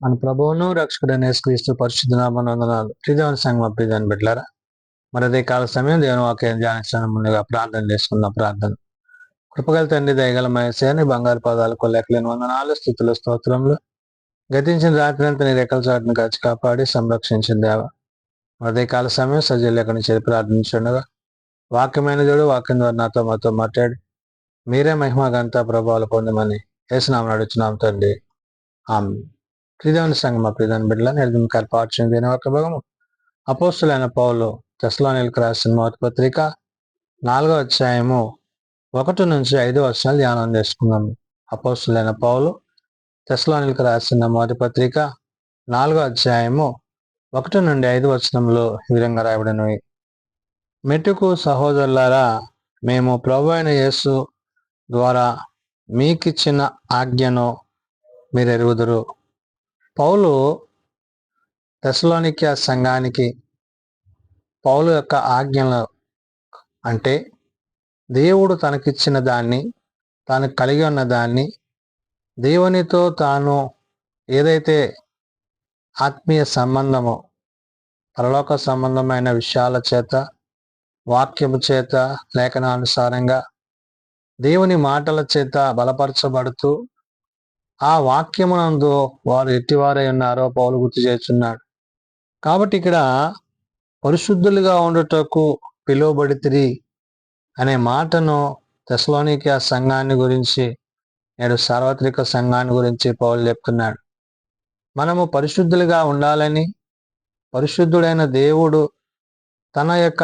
మన ప్రభువును రక్షకుడైన యేసుక్రీస్తు పరిశుద్ధ నామమున వందనాలు. ప్రియదేవుని సంగమా ప్రియదేవుని బిడ్డలారా, మరి అదే కాల సమయం దేవుని వాక్యం ధ్యానించడం ముందుగా ప్రార్థన చేసుకున్న ప్రార్థన. కృపగల తండ్రి, దయగల మహేశ్వరుని బంగారు పాదాలకు లెక్కలేని వందనాలు, స్థుతులు, స్తోత్రములు. గతించిన రాత్రి అంతా నీ రెక్కల చాటును కాచి కాపాడి సంరక్షించిన దేవ. మరి అదే కాల సమయం సజీలు ఎక్కడి నుంచి ప్రార్థించుండగా వాక్యమైన దేవుడు వాక్యం ద్వారా నాతో మాతో మాట్లాడి మీరే మహిమ ఘనత ప్రభావాలు పొందమని యేసునామమున అడుగుచున్నాం తండ్రి. ఆమేన్. ప్రియదేవుని సంగమా ప్రియదేవుని బిడ్డలారా, నేడు పాఠ్యం దేని ఒక భాగము అపోస్తులైన పౌలు తెస్సలోనికీయులకు రాసిన మొదటి పత్రిక 4వ అధ్యాయము 1 నుంచి 5 వచనాలు ధ్యానం చేసుకుందాము. అపోస్తులైన పౌలు తెస్సలోనికీయులకు రాసిన మొదటి పత్రిక 4వ అధ్యాయము 1 నుండి 5 వచనంలో ఈ విధంగా రాయబడినవి. మెట్టుకు సహోదరులారా, మేము ప్రభువైన అయిన యేసు ద్వారా మీకిచ్చిన ఆజ్ఞను మీరు ఎరుగుదురు. పౌలు తెస్సలోనిక సంఘానికి పౌలు యొక్క ఆజ్ఞలు అంటే దేవుడు తనకిచ్చిన దాన్ని, తాను కలిగి ఉన్న దాన్ని, దేవునితో తాను ఏదైతే ఆత్మీయ సంబంధము, పరలోక సంబంధమైన విషయాల చేత, వాక్యము చేత, లేఖనానుసారంగా దేవుని మాటల చేత బలపరచబడుతూ ఆ వాక్యమునందు వారు ఎట్టివారై ఉన్నారో పౌలు గుర్తు చేస్తున్నాడు. కాబట్టి ఇక్కడ పరిశుద్ధులుగా ఉండుటకు పిలువబడితిరి అనే మాటను తెస్సలోనిక సంఘాన్ని గురించి, నేడు సార్వత్రిక సంఘాన్ని గురించి పౌలు చెప్తున్నాడు. మనము పరిశుద్ధులుగా ఉండాలని పరిశుద్ధుడైన దేవుడు తన యొక్క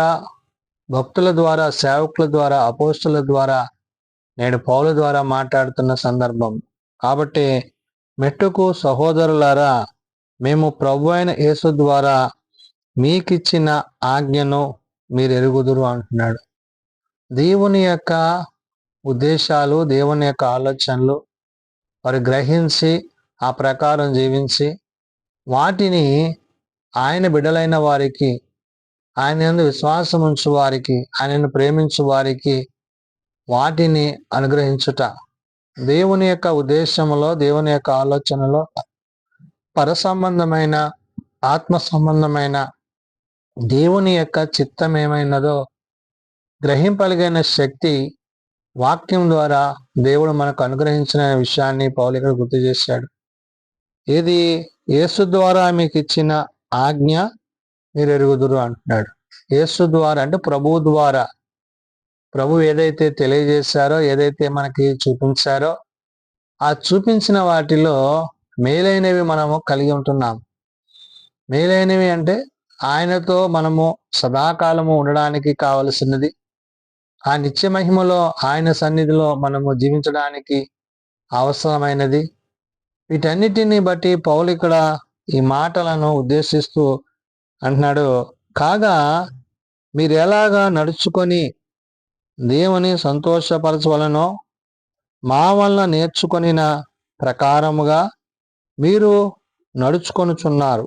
భక్తుల ద్వారా, సేవకుల ద్వారా, అపోస్తుల ద్వారా, నేడు పౌలు ద్వారా మాట్లాడుతున్న సందర్భం. కాబట్టి మెట్టుకు సహోదరులారా, మేము ప్రభు అయిన యేసు ద్వారా మీకిచ్చిన ఆజ్ఞను మీరు ఎరుగుదురు అంటున్నాడు. దేవుని యొక్క ఉద్దేశాలు, దేవుని యొక్క ఆలోచనలు వారు గ్రహించి ఆ ప్రకారం జీవించి వాటిని ఆయన బిడ్డలైన వారికి, ఆయన యందు విశ్వాసం ఉంచు వారికి, ఆయనను ప్రేమించు వారికి వాటిని అనుగ్రహించుట దేవుని యొక్క ఉద్దేశంలో, దేవుని యొక్క ఆలోచనలో పరసంబంధమైన, ఆత్మ సంబంధమైన దేవుని యొక్క చిత్తం ఏమైనదో గ్రహింపలిగిన శక్తి వాక్యం ద్వారా దేవుడు మనకు అనుగ్రహించిన విషయాన్ని పౌలు ఇక్కడ గుర్తు చేశాడు. ఏది? యేసు ద్వారా మీకు ఇచ్చిన ఆజ్ఞ మీరు ఎరుగుదురు అంటున్నాడు. యేసు ద్వారా అంటే ప్రభువు ద్వారా, ప్రభు ఏదైతే తెలియజేశారో, ఏదైతే మనకి చూపించారో ఆ చూపించిన వాటిలో మేలైనవి మనము కలిగి ఉంటున్నాం. మేలైనవి అంటే ఆయనతో మనము సదాకాలము ఉండడానికి కావలసినది, ఆ నిత్య మహిమలో ఆయన సన్నిధిలో మనము జీవించడానికి అవసరమైనది. వీటన్నిటిని బట్టి పౌలు ఇక్కడ ఈ మాటలను ఉద్దేశిస్తూ అంటున్నాడు, కాగా మీరు ఎలాగా నడుచుకొని దేవుని సంతోషపరచవలనో మా వలన నేర్చుకొనిన ప్రకారముగా మీరు నడుచుకొనుచున్నారు.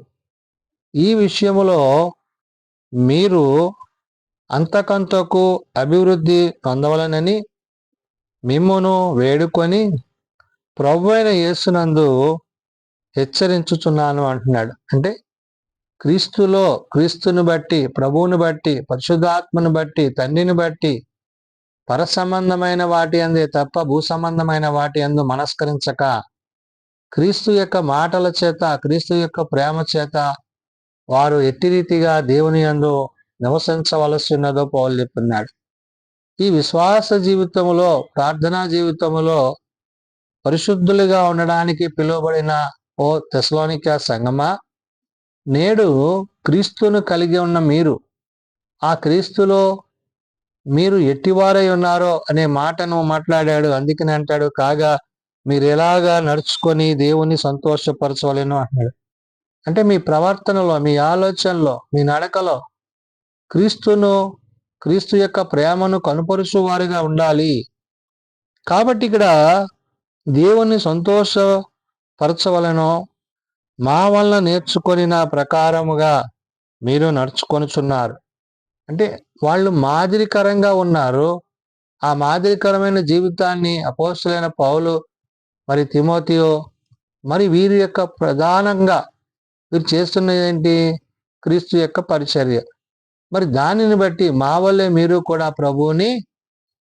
ఈ విషయములో మీరు అంతకంతకు అభివృద్ధి పొందవలనని మిమ్మును వేడుకొని ప్రభువైన యేసునందు హెచ్చరించుచున్నాను అంటున్నాడు. అంటే క్రీస్తులో, క్రీస్తుని బట్టి, ప్రభువుని బట్టి, పరిశుద్ధాత్మను బట్టి, తండ్రిని బట్టి పరసంబంధమైన వాటి అందే తప్ప భూ సంబంధమైన వాటి అందు మనస్కరించక క్రీస్తు యొక్క మాటల చేత, క్రీస్తు యొక్క ప్రేమ చేత వారు ఎట్టి రీతిగా దేవుని యందు నివసించవలసి ఉన్నదో పౌలు చెప్తున్నాడు. ఈ విశ్వాస జీవితంలో, ప్రార్థనా జీవితంలో పరిశుద్ధులుగా ఉండడానికి పిలువబడిన ఓ తెస్సలోనిక సంఘమా, నేడు క్రీస్తును కలిగి ఉన్న మీరు, ఆ క్రీస్తులో మీరు ఎట్టివారై ఉన్నారో అనే మాటను మాట్లాడాడు. అందుకని అంటాడు, కాగా మీరు ఎలాగా నడుచుకొని దేవుని సంతోషపరచవలెను అంటాడు. అంటే మీ ప్రవర్తనలో, మీ ఆలోచనలో, మీ నడకలో క్రీస్తును, క్రీస్తు యొక్క ప్రేమను కనుపరుచు వారిగా ఉండాలి. కాబట్టి ఇక్కడ దేవుని సంతోషపరచవలెను మా వలన నేర్చుకొనిన ప్రకారముగా మీరు నడుచుకొనుచున్నారు. అంటే వాళ్ళు మాదిరికరంగా ఉన్నారు. ఆ మాదిరికరమైన జీవితాన్ని అపోస్తలుడైన పౌలు, మరి తిమోతియో మరి వీరి యొక్క ప్రధానంగా వీరు చేస్తున్నది ఏంటి? క్రీస్తు యొక్క పరిచర్య. మరి దానిని బట్టి మా వల్లే మీరు కూడా ప్రభువుని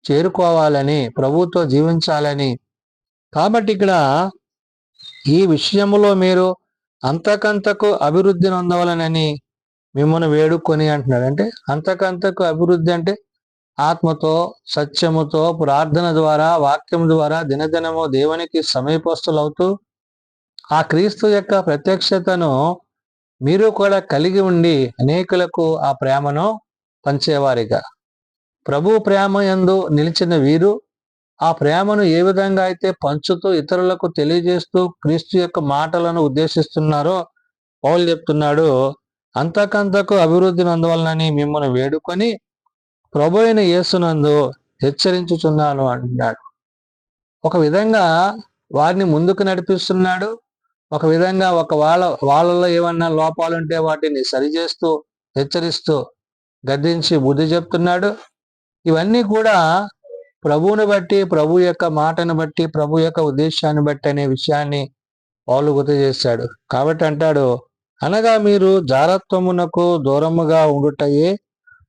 చేరుకోవాలని, ప్రభువుతో జీవించాలని. కాబట్టి ఇక్కడ ఈ విషయంలో మీరు అంతకంతకు అభివృద్ధి నొందవలనని మిమ్మల్ని వేడుకొని అంటున్నాడు. అంటే అంతకంతకు అభివృద్ధి అంటే ఆత్మతో, సత్యముతో, ప్రార్థన ద్వారా, వాక్యం ద్వారా దినదినము దేవునికి సమీపస్తులవుతూ ఆ క్రీస్తు యొక్క ప్రత్యక్షతను మీరు కూడా కలిగి ఉండి అనేకులకు ఆ ప్రేమను పంచేవారిగా, ప్రభు ప్రేమ యందు నిలిచిన వీరు ఆ ప్రేమను ఏ విధంగా అయితే పంచుతూ ఇతరులకు తెలియజేస్తూ క్రీస్తు యొక్క మాటలను ఉద్దేశిస్తున్నారో పౌలు చెప్తున్నాడు, అంతకంతకు అభివృద్ధి నందువలనని మిమ్మల్ని వేడుకొని ప్రభు అయిన యేసునందు హెచ్చరించుచున్నాను అంటున్నాడు. ఒక విధంగా వారిని ముందుకు నడిపిస్తున్నాడు. ఒక విధంగా వాళ్ళలో ఏమన్నా లోపాలుంటే వాటిని సరిచేస్తూ, హెచ్చరిస్తూ, గద్దించి బుద్ధి చెప్తున్నాడు. ఇవన్నీ కూడా ప్రభువుని బట్టి, ప్రభు యొక్క మాటను బట్టి, ప్రభు యొక్క ఉద్దేశాన్ని బట్టి అనే విషయాన్ని పౌలు గుర్తు చేశాడు. కాబట్టి అంటాడు, అనగా మీరు జారత్వమునకు దూరముగా ఉండుటయే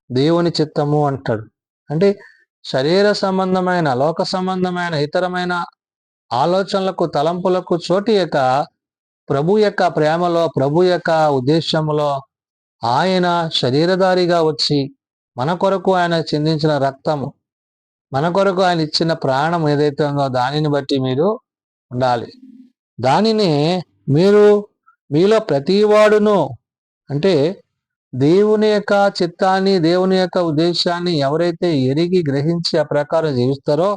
దేవుని చిత్తము అంటాడు. అంటే శరీర సంబంధమైన, లోక సంబంధమైన, ఇతరమైన ఆలోచనలకు, తలంపులకు చోటియక ప్రభు యొక్క ప్రేమలో, ప్రభు యొక్క ఉద్దేశంలో ఆయన శరీరధారిగా వచ్చి మన కొరకు ఆయన చిందించిన రక్తము, మన కొరకు ఆయన ఇచ్చిన ప్రాణం ఏదైతే ఉందో దానిని బట్టి మీరు ఉండాలి. దానిని మీరు మీలో ప్రతివాడును, అంటే దేవుని యొక్క చిత్తాన్ని, దేవుని యొక్క ఉద్దేశాన్ని ఎవరైతే ఎరిగి గ్రహించి ఆ ప్రకారం జీవిస్తారో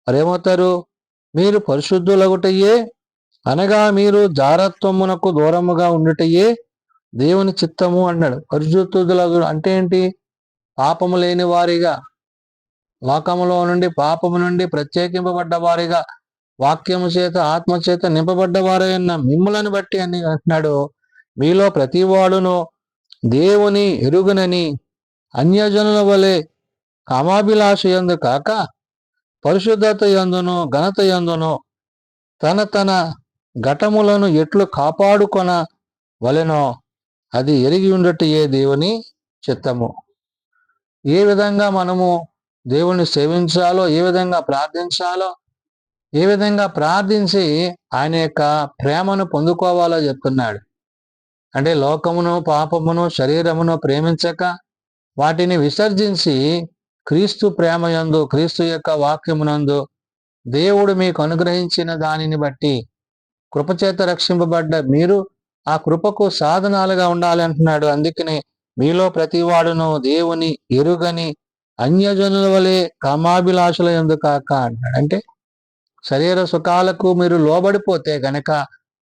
మరేమవుతారు? మీరు పరిశుద్ధులగుటయే, అనగా మీరు జారత్వమునకు దూరముగా ఉండుటయే దేవుని చిత్తము అన్నాడు. పరిశుద్ధులగు అంటే ఏంటి? పాపము లేని వారిగా, లోకములో నుండి, పాపము నుండి ప్రత్యేకింపబడ్డ వారిగా, వాక్యము చేత, ఆత్మ చేత నింపబడ్డవారై ఉన్న మిమ్ములను బట్టి అని అంటున్నాడు. మీలో ప్రతివాడును దేవుని ఎరుగునని అన్యజనుల వలె కామాభిలాష యందు కాక పరిశుద్ధత యందును, ఘనత యందును తన తన ఘటములను ఎట్లు కాపాడుకొన వలెనో అది ఎరిగి ఉండటయే దేవుని చిత్తము. ఏ విధంగా మనము దేవుణ్ణి సేవించాలో, ఏ విధంగా ప్రార్థించాలో, ఏ విధంగా ప్రార్థించి ఆయన యొక్క ప్రేమను పొందుకోవాలో చెప్తున్నాడు. అంటే లోకమును, పాపమును, శరీరమును ప్రేమించక వాటిని విసర్జించి క్రీస్తు ప్రేమయందు, క్రీస్తు యొక్క వాక్యమునందు దేవుడు మీకు అనుగ్రహించిన దానిని బట్టి కృపచేత రక్షింపబడ్డ మీరు ఆ కృపకు సాధనాలుగా ఉండాలి అంటున్నాడు. అందుకనే మీలో ప్రతివాడును దేవుని ఎరుగని అన్యజనుల వలె కామాభిలాషల యందు కాక అంటాడు. అంటే శరీర సుఖాలకు మీరు లోబడిపోతే గనక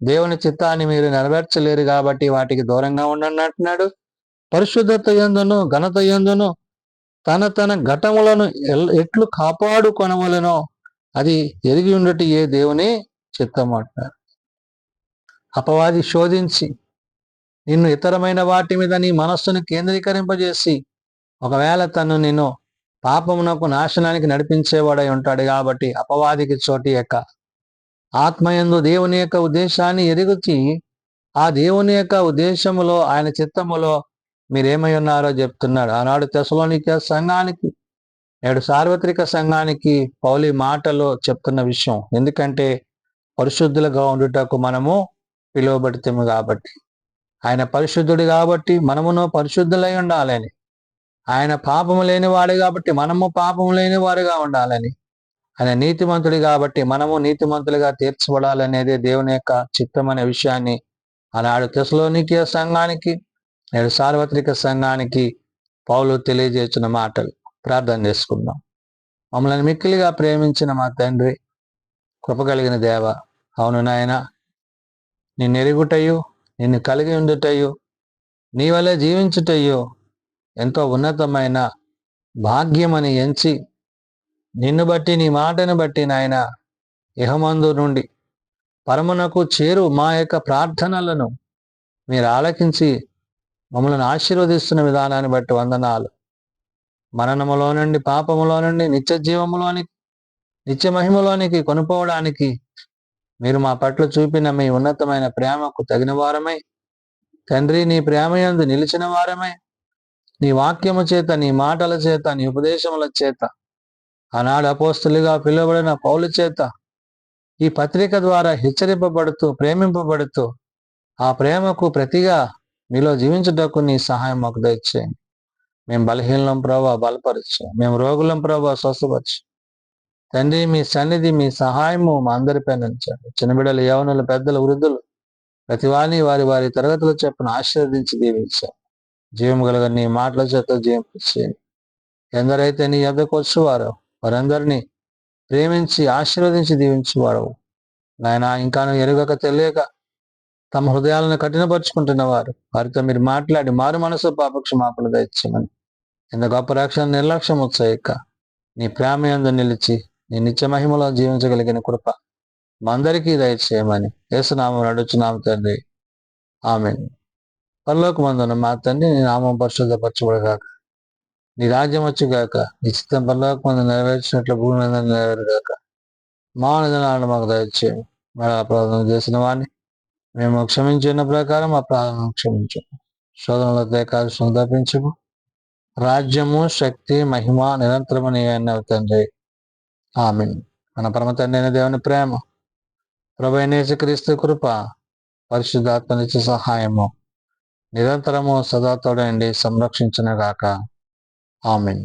దేవుని చిత్తాన్ని మీరు నెరవేర్చలేరు, కాబట్టి వాటికి దూరంగా ఉండండి అంటున్నాడు. పరిశుద్ధత యందును, ఘనత యందును తన తన ఘటములను ఎట్లు కాపాడుకొనవలెనో అది ఎరిగి ఉండటి ఏ దేవుని చిత్తం అంటున్నాడు. అపవాది శోధించి నిన్ను ఇతరమైన వాటి మీద నీ మనస్సును కేంద్రీకరింపజేసి ఒకవేళ తను నిన్ను పాపమునకు, నాశనానికి నడిపించేవాడై ఉంటాడు. కాబట్టి అపవాదికి చోటి యొక్క ఆత్మయందు దేవుని యొక్క ఉద్దేశాన్ని ఎరుగుచి ఆ దేవుని యొక్క ఉద్దేశములో, ఆయన చిత్తములో మీరేమై ఉన్నారో చెప్తున్నాడు. ఆనాడు తెసలోనికే సంఘానికి, నేడు సార్వత్రిక సంఘానికి పౌలు మాటలో చెప్తున్న విషయం. ఎందుకంటే పరిశుద్ధులుగా ఉండుటకు మనము పిలువబడితేము కాబట్టి, ఆయన పరిశుద్ధుడు కాబట్టి మనమును పరిశుద్ధులై ఉండాలని, ఆయన పాపము లేనివాడు కాబట్టి మనము పాపము లేని వారుగా ఉండాలని, ఆయన నీతిమంతుడు కాబట్టి మనము నీతిమంతులుగా తీర్చబడాలనేదే దేవుని యొక్క చిత్తం అనే విషయాన్ని ఆనాడు తెసలోనికే సంఘానికి, నేడు సార్వత్రిక సంఘానికి పౌలు తెలియజేస్తున్న మాటలు. ప్రార్థన చేసుకుందాం. మమ్మల్ని మిక్కిలిగా ప్రేమించిన మా తండ్రి, కృప కలిగిన దేవ, అవును నాయన, నిన్ను ఎరుగుటయు, నిన్ను కలిగి ఉండుటయు, నీ వలె జీవించుటయు ఎంతో ఉన్నతమైన భాగ్యమని ఎంచి, నిన్ను బట్టి, నీ మాటను బట్టి నాయన ఇహమందు నుండి పరమునకు చేరు మా యొక్క ప్రార్థనలను మీరు ఆలకించి మమ్మల్ని ఆశీర్వదిస్తున్న విధానాన్ని బట్టి వందనాలు. మరణములో నుండి, పాపములో నుండి నిత్య జీవములోనికి, నిత్య మహిమలోనికి కొనుక్కోవడానికి మీరు మా పట్ల చూపిన మీ ఉన్నతమైన ప్రేమకు తగిన వారమై, తండ్రి నీ ప్రేమయందు నిలిచిన వారమై, నీ వాక్యము చేత, నీ మాటల చేత, నీ ఉపదేశముల చేత, ఆనాడు అపోస్తులుగా పిలువబడిన పౌలు చేత ఈ పత్రిక ద్వారా హెచ్చరింపబడుతూ, ప్రేమింపబడుతూ, ఆ ప్రేమకు ప్రతిగా మీలో జీవించుటకు నీ సహాయం మాకు దయచేయండి. మేము బలహీనం ప్రభావ బలపరచు, మేము రోగులం ప్రభావ స్వస్థపరచు. తండ్రి మీ సన్నిధి, మీ సహాయము మా అందరిపై ఉంచండి. చిన్న బిడ్డలు, యవనులు, పెద్దలు, వృద్ధులు ప్రతి వారిని వారి వారి తరగతుల చెప్పును ఆశీర్వదించి దీవించారు. జీవము కలగ నీ మాటల చేత జీవించేయండి. ఎందరైతే నీ యొద్దకు వచ్చేవారో వారందరినీ ప్రేమించి ఆశీర్వదించి దీవించేవారు నాయన. ఇంకాను ఎరుగక తెలియక తమ హృదయాలను కఠినపరుచుకుంటున్న వారితో మీరు మాట్లాడి మారు మనసు పాపక్షమాపణ దయచేయమని, ఎంత గొప్ప రక్షణ నిర్లక్ష్యం వచ్చాయిక నీ ప్రేమ యందు నిలిచి నీ నిత్య మహిమలో జీవించగలిగిన కృప మా అందరికీ దయచేయమని యేసునామం అడుగుచున్నాము తండ్రి, ఆమేన్. పరలోకమందున్న మా తండ్రి, నీ నామం పరిశుద్ధపరచబడగాక, నీ రాజ్యం వచ్చుగాక, నీ చిత్తం పరలోకమందు నెరవేర్చినట్లు భూమి మీద నెరవేరుగాక. మా నిధనాలను మాకు దయచేయము, మరి అపరాధం చేసిన వాడిని మేము క్షమించిన ప్రకారం అపరాధం క్షమించు, శోధనలో దేకాశం తప్పించము. రాజ్యము, శక్తి, మహిమ నిరంతరము నీవే తండ్రి, ఆమేన్. మన పరమ తండ్రి అయిన దేవుని ప్రేమ, ప్రభువైన యేసుక్రీస్తు కృప, పరిశుద్ధాత్మ నిత్య సహాయము నిరంతరము సదా తోడండి సంరక్షించును గాక. ఆమేన్.